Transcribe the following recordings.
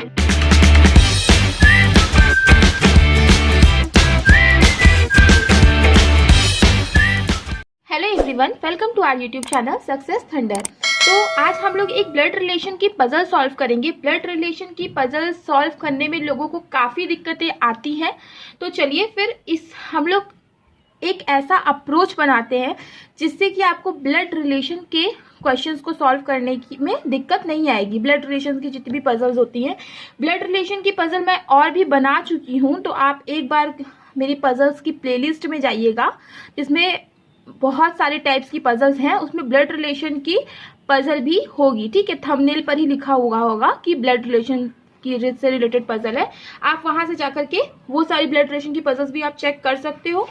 Hello everyone, welcome to our YouTube channel success thunder. तो आज हम लोग एक ब्लड रिलेशन की पजल सॉल्व करेंगे। ब्लड रिलेशन की पजल सॉल्व करने में लोगों को काफ़ी दिक्कतें आती हैं। तो चलिए फिर हम लोग एक ऐसा अप्रोच बनाते हैं जिससे कि आपको ब्लड रिलेशन के क्वेश्चंस को सॉल्व करने में दिक्कत नहीं आएगी। ब्लड रिलेशन की जितनी भी पजल्स होती हैं, ब्लड रिलेशन की पजल मैं और भी बना चुकी हूँ, तो आप एक बार मेरी पजल्स की प्लेलिस्ट में जाइएगा जिसमें बहुत सारे टाइप्स की पजल्स हैं, उसमें ब्लड रिलेशन की पजल भी होगी। ठीक है, थंबनेल पर ही लिखा हुआ होगा कि ब्लड रिलेशन की से रिलेटेड पजल है। आप वहां से जाकर के वो सारी ब्लड रिलेशन की पजल्स भी आप चेक कर सकते हो।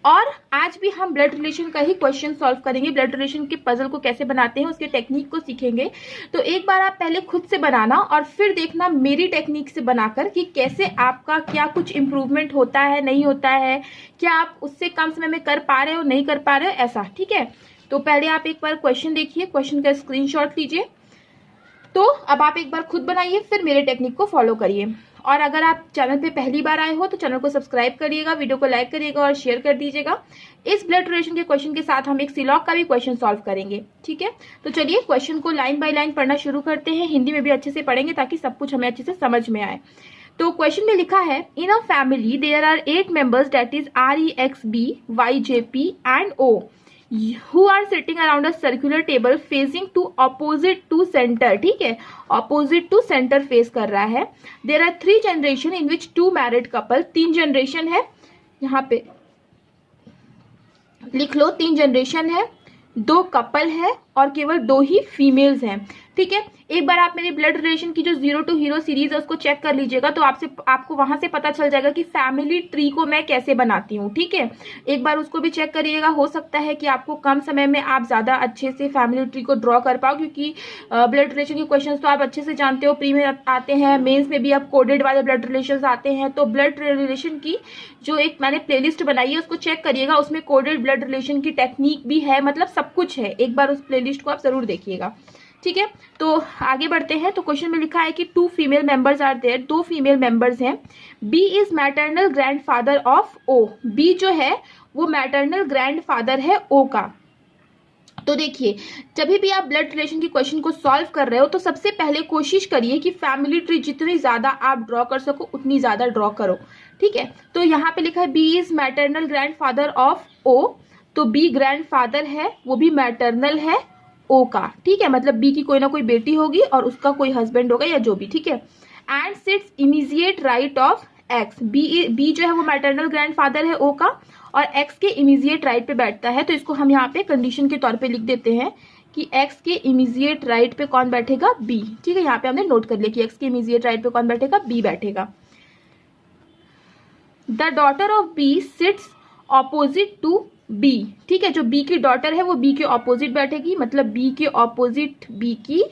और आज भी हम ब्लड रिलेशन का ही क्वेश्चन सॉल्व करेंगे। ब्लड रिलेशन के पजल को कैसे बनाते हैं उसके टेक्निक को सीखेंगे। तो एक बार आप पहले खुद से बनाना और फिर देखना मेरी टेक्निक से बनाकर कि कैसे आपका क्या कुछ इम्प्रूवमेंट होता है, नहीं होता है, क्या आप उससे कम समय में कर पा रहे हो, नहीं कर पा रहे हो, ऐसा। ठीक है, तो पहले आप एक बार क्वेश्चन देखिए, क्वेश्चन का स्क्रीनशॉट लीजिए। तो अब आप एक बार खुद बनाइए, फिर मेरे टेक्निक को फॉलो करिए। और अगर आप चैनल पे पहली बार आए हो तो चैनल को सब्सक्राइब करिएगा, वीडियो को लाइक करिएगा और शेयर कर दीजिएगा। इस ब्लड रिलेशन के क्वेश्चन के साथ हम एक सिलॉक का भी क्वेश्चन सॉल्व करेंगे। ठीक है, तो चलिए क्वेश्चन को लाइन बाय लाइन पढ़ना शुरू करते हैं। हिंदी में भी अच्छे से पढ़ेंगे ताकि सब कुछ हमें अच्छे से समझ में आए। तो क्वेश्चन में लिखा है, in a family there are 8 members, that is REXB, YJP and O, who are sitting around a circular table facing to opposite to center। ठीक है, opposite to center face कर रहा है। there are 3 generation in which 2 married couple, 3 generation है, यहाँ पे लिख लो 3 generation है, 2 कपल है और केवल 2 ही फीमेल्स हैं। ठीक है, एक बार आप मेरी ब्लड रिलेशन की जो 0 to हीरो सीरीज है उसको चेक कर लीजिएगा, तो आपको वहां से पता चल जाएगा कि फैमिली ट्री को मैं कैसे बनाती हूँ। ठीक है, एक बार उसको भी चेक करिएगा। हो सकता है कि आपको कम समय में आप ज्यादा अच्छे से फैमिली ट्री को ड्रॉ कर पाओ, क्योंकि ब्लड रिलेशन के क्वेश्चन तो आप अच्छे से जानते हो, प्री में आते हैं, मेन्स में भी आप कोडेड वाले ब्लड रिलेशन आते हैं। तो ब्लड रिलेशन की जो एक मैंने प्लेलिस्ट बनाई है उसको चेक करिएगा, उसमें कोडेड ब्लड रिलेशन की टेक्निक भी है, मतलब सब कुछ है। एक बार उस प्लेलिस्ट को आप जरूर देखिएगा। ठीक है, तो आगे बढ़ते हैं। तो क्वेश्चन में लिखा है कि 2 female members are there, 2 female members हैं। B is maternal grandfather of O, B जो है वो मैटरनल ग्रैंडफादर है ओ का। तो देखिए, जब भी आप ब्लड रिलेशन की क्वेश्चन को सॉल्व कर रहे हो तो सबसे पहले कोशिश करिए कि फैमिली ट्री जितनी ज्यादा आप ड्रॉ कर सको उतनी ज्यादा ड्रॉ करो। ठीक है, तो यहाँ पे लिखा है B is maternal grandfather of O, तो बी ग्रैंडफादर है, वो भी मैटरनल है ओ का। ठीक है, मतलब बी की कोई ना कोई बेटी होगी और उसका कोई हस्बैंड होगा या जो भी। ठीक है, and sits immediate right of X, B जो है वो मैटरनल ग्रैंडफादर है ओ का और एक्स के इमीडिएट राइट पे बैठता है। तो इसको हम यहाँ पे कंडीशन के तौर पे लिख देते हैं कि एक्स के इमीडिएट राइट पे कौन बैठेगा, बी। ठीक है, यहाँ पे हमने नोट कर लिया कि एक्स के इमीडिएट राइट पे कौन बैठेगा, बी बैठेगा। The daughter of B sits opposite to B. ठीक है, जो बी की डॉटर है वो बी के ऑपोजिट बैठेगी, मतलब बी के ऑपोजिट बी की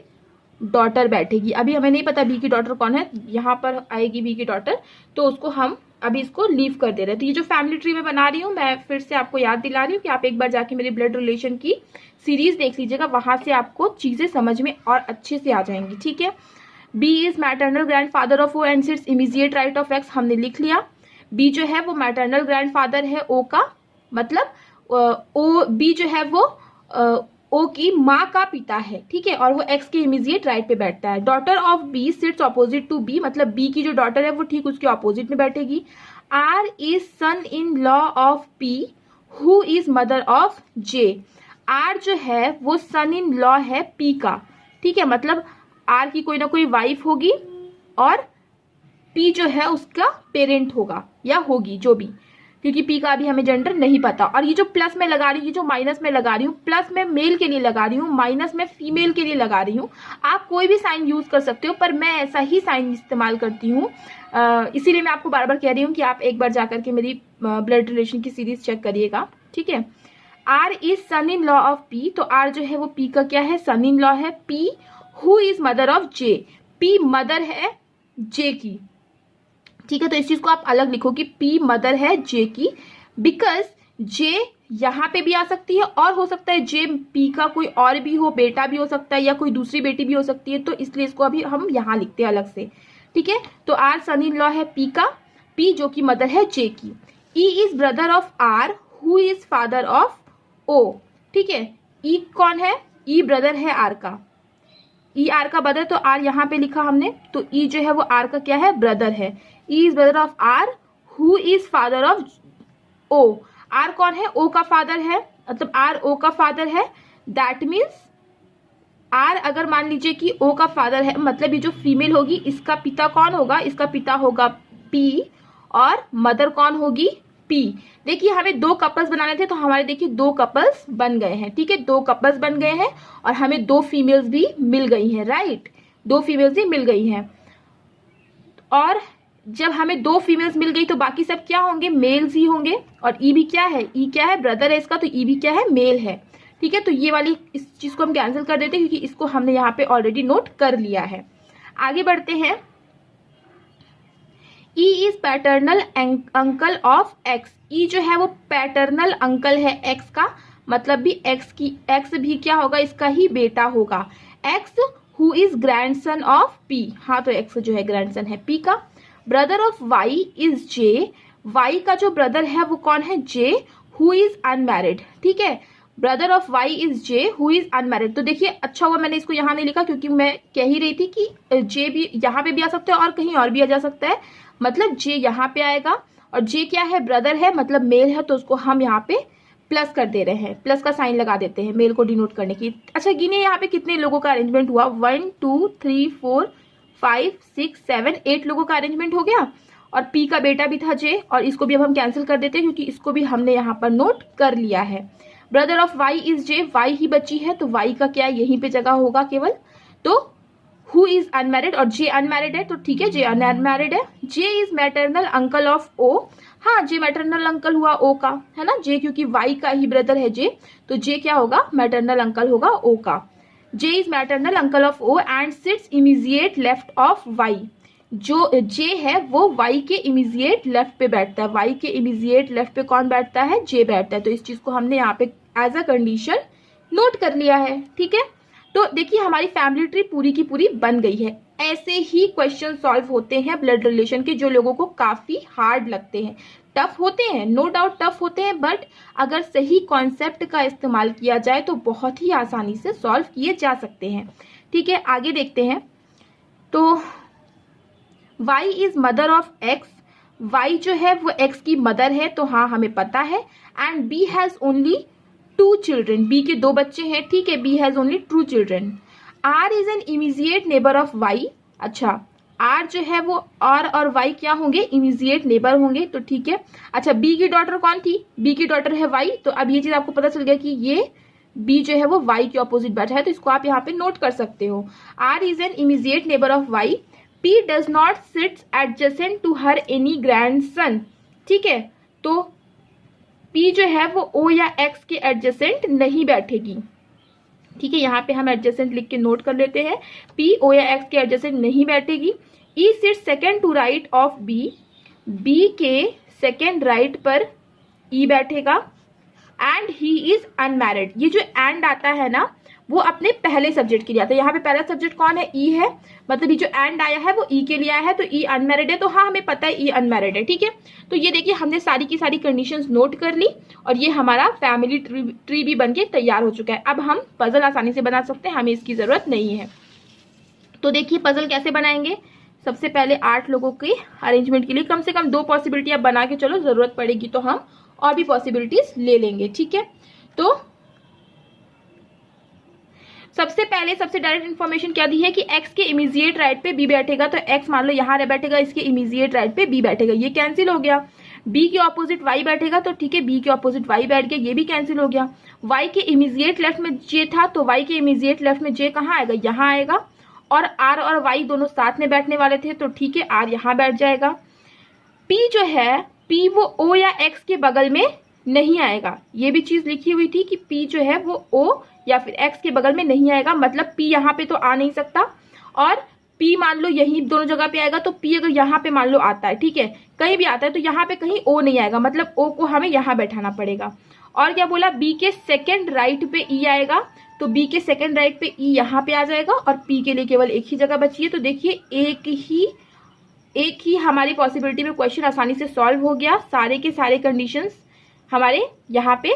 डॉटर बैठेगी। अभी हमें नहीं पता बी की डॉटर कौन है, यहाँ पर आएगी बी की डॉटर, तो उसको हम अभी इसको लीव कर दे रहे हैं। तो ये जो फैमिली ट्री में बना रही हूँ, मैं फिर से आपको याद दिला रही हूँ कि आप एक बार जाके मेरी ब्लड रिलेशन की सीरीज देख लीजिएगा, वहां से आपको चीजें समझ में और अच्छे से आ जाएंगी। ठीक है, B is maternal grand father of O and sits immediate right of X, हमने लिख लिया। बी जो है वो मैटरनल ग्रैंड फादर है ओ का, मतलब ओ बी जो है वो ओ की माँ का पिता है। ठीक है, और वो एक्स के इमीडिएट राइट पे बैठता है। Daughter of B sits opposite to B, मतलब बी की जो डॉटर है वो ठीक उसके ऑपोजिट में बैठेगी। R is son in law of P who is mother of J, R जो है वो सन इन लॉ है पी का। ठीक है, मतलब आर की कोई ना कोई वाइफ होगी और पी जो है उसका पेरेंट होगा या होगी, जो भी, क्योंकि पी का अभी हमें जेंडर नहीं पता। और ये जो प्लस में लगा रही हूँ, ये जो माइनस में लगा रही हूँ, प्लस में मेल के लिए लगा रही हूँ, माइनस में फीमेल के लिए लगा रही हूँ। आप कोई भी साइन यूज कर सकते हो, पर मैं ऐसा ही साइन इस्तेमाल करती हूँ, इसीलिए मैं आपको बार बार कह रही हूँ कि आप एक बार जाकर के मेरी ब्लड रिलेशन की सीरीज चेक करिएगा। ठीक है, R is son in law of P, तो आर जो है वो पी का क्या है, सन इन लॉ है। P who is mother of J, P mother है जे की। ठीक है, तो इस चीज को आप अलग लिखो कि पी मदर है जे की, बिकॉज जे यहाँ पे भी आ सकती है और हो सकता है जे पी का कोई और भी हो, बेटा भी हो सकता है या कोई दूसरी बेटी भी हो सकती है, तो इसलिए इसको अभी हम यहाँ लिखते हैं अलग से। ठीक है। तो आर सन इन लॉ है पी का, पी जो कि मदर है जे की। E is brother of R who is father of O, ठीक है। ई कौन है? ई ब्रदर है आर का, ई आर का ब्रदर, तो आर यहाँ पे लिखा हमने, तो ई जो है वो आर का क्या है? ब्रदर है। E is brother of R who is father of O. R कौन है? ओ का फादर है, मतलब आर ओ का फादर है। दैट मीन्स आर अगर मान लीजिए कि ओ का फादर है, मतलब ये जो फीमेल होगी इसका पिता कौन होगा? इसका पिता होगा पी और मदर कौन होगी? पी। देखिए हमें दो कपल्स बनाने थे, तो हमारे देखिए दो कपल्स बन गए हैं, ठीक है। दो कपल्स बन गए हैं और हमें दो फीमेल्स भी मिल गई हैं, राइट। दो फीमेल्स भी मिल गई हैं। और जब हमें दो फीमेल्स मिल गई तो बाकी सब क्या होंगे? मेल्स ही होंगे। और ई भी क्या है? ई क्या है? ब्रदर है इसका, तो ई भी क्या है? मेल है, ठीक है। तो ये वाली इस चीज को हम कैंसिल कर देते हैं क्योंकि इसको हमने यहाँ पे ऑलरेडी नोट कर लिया है। आगे बढ़ते हैं। E is paternal uncle of X. E जो है वो पैटर्नल अंकल है एक्स का, मतलब भी एक्स भी क्या होगा? इसका ही बेटा होगा। X who is grandson of P, हाँ तो एक्स जो है ग्रैंडसन है पी का। Brother of Y is J. Y का जो ब्रदर है वो कौन है? जे हु इज अनमैरिड, ठीक है। Brother of Y is J who is unmarried. तो देखिए अच्छा हुआ मैंने इसको यहाँ नहीं लिखा क्योंकि मैं कह ही रही थी कि जे भी यहाँ पे भी आ सकता है और कहीं और भी आ जा सकता है, मतलब जे यहाँ पे आएगा। और जे क्या है? ब्रदर है, मतलब मेल है, तो उसको हम यहाँ पे प्लस कर दे रहे हैं, प्लस का साइन लगा देते हैं मेल को डिनोट करने की। अच्छा गिनिए यहाँ पे कितने लोगों का अरेंजमेंट हुआ? 1 2 3 4 5 6 7 8 लोगों का अरेंजमेंट हो गया। और पी का बेटा भी था जे, और इसको भी अब हम कैंसिल कर देते हैं क्योंकि इसको भी हमने यहाँ पर नोट कर लिया है। Brother of Y is J, Y ही बची है, तो वाई का क्या यहीं पे जगह होगा केवल। तो हु इज अनमैरिड, और जे अनमैरिड है, तो ठीक है जे अनमैरिड है। J is maternal uncle of O, हाँ जे मैटरनल अंकल हुआ ओ का, है ना। जे क्योंकि वाई का ही ब्रदर है जे, तो जे क्या होगा? मैटरनल अंकल होगा ओ का। J is maternal uncle of O and sits immediate left of Y. जो जे है वो वाई के इमीजिएट लेफ्ट पे बैठता है। वाई के इमीजिएट लेफ्ट पे कौन बैठता है? जे बैठता है। तो इस चीज को हमने यहाँ पे एज अ कंडीशन नोट कर लिया है, ठीक है। तो देखिए हमारी फैमिली ट्री पूरी की पूरी बन गई है। ऐसे ही क्वेश्चन सॉल्व होते हैं ब्लड रिलेशन के, जो लोगों को काफी हार्ड लगते हैं, टफ होते हैं, नो डाउट टफ होते हैं, बट अगर सही कॉन्सेप्ट का इस्तेमाल किया जाए तो बहुत ही आसानी से सॉल्व किए जा सकते हैं, ठीक है। आगे देखते हैं। तो y is mother of x, y जो है वो x की मदर है, तो हाँ हमें पता है। And b has only 2 children, b के 2 बच्चे हैं, ठीक है। b has only 2 children. r is an immediate neighbour of y, अच्छा r जो है वो r और y क्या होंगे? इमीजिएट नेबर होंगे, तो ठीक है। अच्छा b की डॉटर कौन थी? b की डॉटर है y, तो अब ये चीज आपको पता चल गया कि ये b जो है वो y के ऑपोजिट बैठा है, तो इसको आप यहाँ पे नोट कर सकते हो। r is an immediate neighbour of y, P does not sits adjacent to her any grandson, ठीक है। तो P जो है वो O या X के एडजेसेंट नहीं बैठेगी, ठीक है। यहाँ पे हम एडजेसेंट लिख के नोट कर लेते हैं। P O या X के एडजेसेंट नहीं बैठेगी। E sits second to right of B, B के सेकेंड राइट पर E बैठेगा। एंड ही इज अनमैरिड, ये जो एंड आता है ना वो अपने पहले सब्जेक्ट के लिए आता है। यहाँ पे पहला सब्जेक्ट कौन है? ई है, मतलब ये जो एंड आया है वो ई के लिए आया है, तो ई अनमैरिड है, तो हाँ हमें पता है ई अनमैरिड है, ठीक है। तो ये देखिए हमने सारी की सारी कंडीशंस नोट कर ली और ये हमारा फैमिली ट्री भी बनके तैयार हो चुका है। अब हम पजल आसानी से बना सकते हैं, हमें इसकी जरूरत नहीं है। तो देखिए पजल कैसे बनाएंगे। सबसे पहले 8 लोगों के अरेंजमेंट के लिए कम से कम 2 पॉसिबिलिटी आप बना के चलो, जरूरत पड़ेगी तो हम और भी पॉसिबिलिटीज ले लेंगे, ठीक है। तो सबसे पहले सबसे डायरेक्ट इन्फॉर्मेशन क्या दी है कि x के इमीजिएट राइट पे b बैठेगा, तो x मान लो यहाँ बैठेगा, इसके इमीजिएट राइट पे b बैठेगा, ये कैंसिल हो गया। b के ऑपोजिट y बैठेगा, तो ठीक है b के ऑपोजिट y बैठ गया, ये भी कैंसिल हो गया। y के इमीजिएट लेफ्ट में j था, तो y के इमीजिएट लेफ्ट में j कहाँ आएगा? यहाँ आएगा। और r और y दोनों साथ में बैठने वाले थे, तो ठीक है r यहाँ बैठ जाएगा। p जो है p वो o या x के बगल में नहीं आएगा, ये भी चीज लिखी हुई थी कि p जो है वो o या फिर x के बगल में नहीं आएगा, मतलब p यहाँ पे तो आ नहीं सकता। और p मान लो यही दोनों जगह पे आएगा, तो p अगर यहाँ पे मान लो आता है, ठीक है, कहीं भी आता है, तो यहाँ पे कहीं o नहीं आएगा, मतलब o को हमें यहाँ बैठाना पड़ेगा। और क्या बोला? b के सेकेंड राइट पे e आएगा, तो b के सेकेंड राइट पे e यहाँ पे आ जाएगा और p के लिए केवल एक ही जगह बची है। तो देखिए एक ही एक ही हमारी पॉसिबिलिटी में क्वेश्चन आसानी से सॉल्व हो गया, सारे के सारे कंडीशंस हमारे यहाँ पे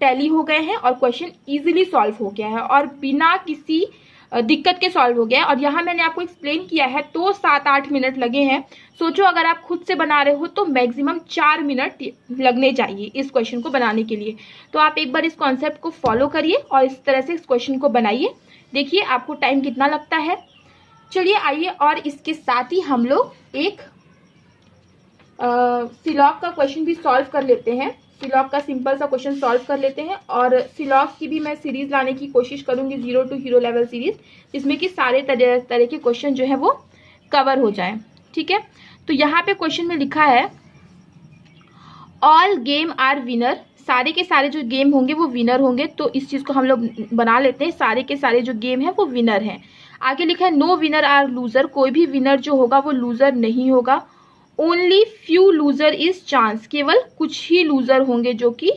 टैली हो गए हैं और क्वेश्चन इजीली सॉल्व हो गया है और बिना किसी दिक्कत के सॉल्व हो गया है। और यहाँ मैंने आपको एक्सप्लेन किया है तो 7-8 मिनट लगे हैं। सोचो अगर आप खुद से बना रहे हो तो मैक्सिमम 4 मिनट लगने चाहिए इस क्वेश्चन को बनाने के लिए। तो आप एक बार इस कॉन्सेप्ट को फॉलो करिए और इस तरह से इस क्वेश्चन को बनाइए, देखिए आपको टाइम कितना लगता है। चलिए आइए और इसके साथ ही हम लोग एक सिलॉग का क्वेश्चन भी सॉल्व कर लेते हैं। सिलॉग का सिंपल सा क्वेश्चन सॉल्व कर लेते हैं और सिलॉग की भी मैं सीरीज लाने की कोशिश करूंगी, 0 to हीरो लेवल सीरीज, जिसमें कि सारे तरह के क्वेश्चन जो है वो कवर हो जाएं। ठीक है, तो यहाँ पे क्वेश्चन में लिखा है ऑल गेम आर विनर, सारे के सारे जो गेम होंगे वो विनर होंगे। तो इस चीज को हम लोग बना लेते हैं, सारे के सारे जो गेम है वो विनर हैं। आगे लिखा है नो विनर आर लूजर, कोई भी विनर जो होगा वो लूजर नहीं होगा। Only few loser is chance, केवल कुछ ही लूजर होंगे जो कि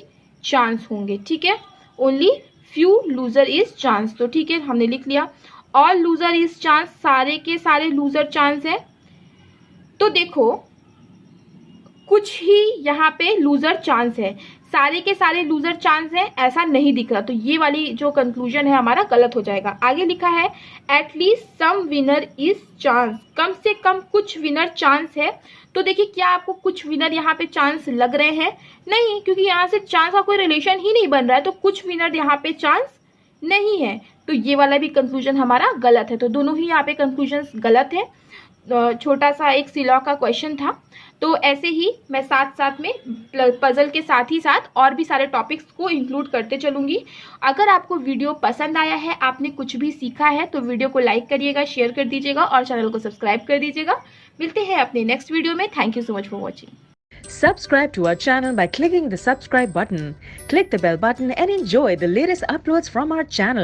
चांस होंगे। ठीक है, only few loser is chance, तो ठीक है हमने लिख लिया। ऑल लूजर इज चांस, सारे के सारे लूजर चांस है। तो देखो कुछ ही यहाँ पे लूजर चांस है, सारे के सारे लूजर चांस है ऐसा नहीं दिख रहा, तो ये वाली जो कंक्लूजन है हमारा गलत हो जाएगा। आगे लिखा है at least some winner is chance, कम से कम कुछ विनर चांस है। तो देखिए क्या आपको कुछ विनर यहाँ पे चांस लग रहे हैं? नहीं, क्योंकि यहाँ से चांस का कोई रिलेशन ही नहीं बन रहा है, तो कुछ विनर यहाँ पे चांस नहीं है। तो ये वाला भी कंक्लूजन हमारा गलत है, तो दोनों ही यहाँ पे कंक्लूजन गलत है। छोटा सा एक सिलॉग का क्वेश्चन था, तो ऐसे ही मैं साथ साथ में पजल के साथ ही साथ और भी सारे टॉपिक्स को इंक्लूड करते चलूंगी। अगर आपको वीडियो पसंद आया है, आपने कुछ भी सीखा है, तो वीडियो को लाइक करिएगा, शेयर कर दीजिएगा और चैनल को सब्सक्राइब कर दीजिएगा। मिलते हैं अपने नेक्स्ट वीडियो में। Thank you so much for watching. Subscribe to our channel by clicking the subscribe button. Click the bell button and enjoy the latest uploads from our channel.